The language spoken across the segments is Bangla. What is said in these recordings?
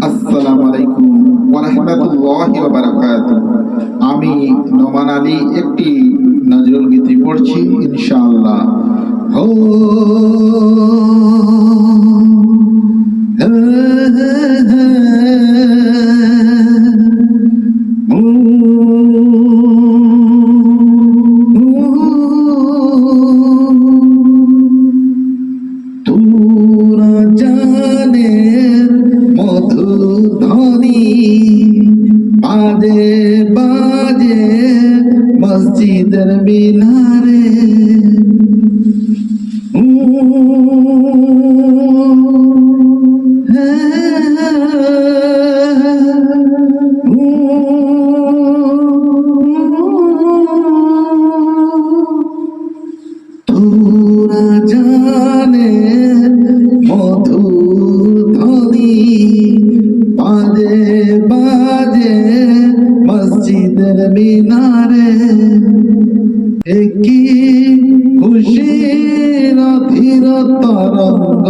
আসসালামু আলাইকুম ওয়া রাহমাতুল্লাহি ওয়া বারাকাতুহু। আমি নোমান আলী একটি নজরুল গীতি পড়ছি ইনশাআল্লাহ। হো তোরা জানের মধুর ধ্বনি বাজে বাজে মসজিদের মিনারে। তোরা জানের মধুর ধ্বনি বাজে বাজে মসজিদের মিনারে। একই খুশির অধীর তরঙ্গ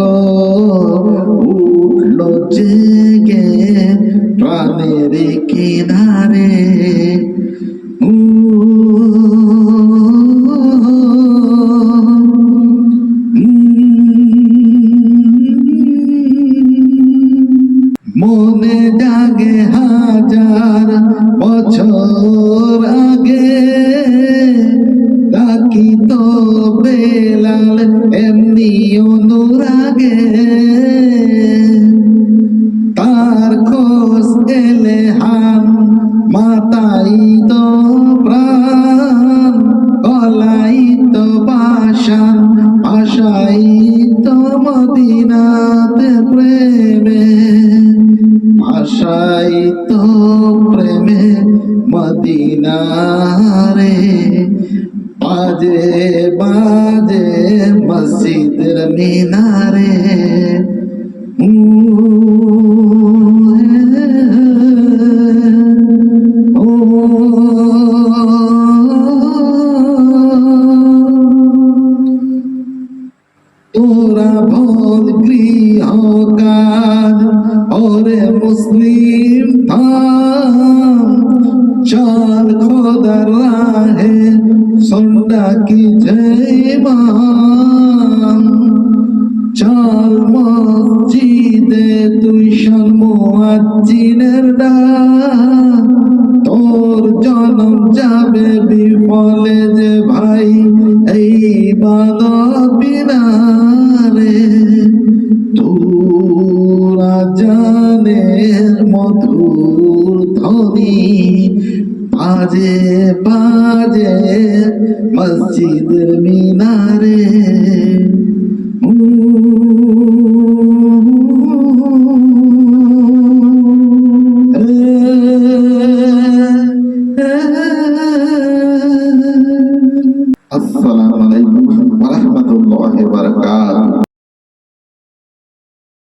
উঠল জেগে প্রাণের কিনারে। মনে জাগে হাজার বছর আগে ডাকি তো বেলাল এমনি অনুরাগে। তার খোঁজ এলে হান মাতাই তো প্রাণ গলাই তো বাসান ভাষাই তো মদিনাতে প্রেমে ভাষাই তো প্রেমে মদিনারে। বাজে বাজে মসজিদের মিনারে। তোরা ভোল গৃহ কাজ ওরে মুসলিম থাম চাল খোদার রাহে সন্ডা কি জয়মান। চাল মসজিদে তুই শোন মুয়াজ্জিনের ডাক। তোর জনম যাবে বিফলে যে ভাই এই বাদত বিনারে। তোরা জানের মধুর ধ্বনি বাজে বাজে মসজিদের মিনারে। আসসালামু আলাইকুম ওয়া রাহমাতুল্লাহি ওয়া বারাকাতুহু।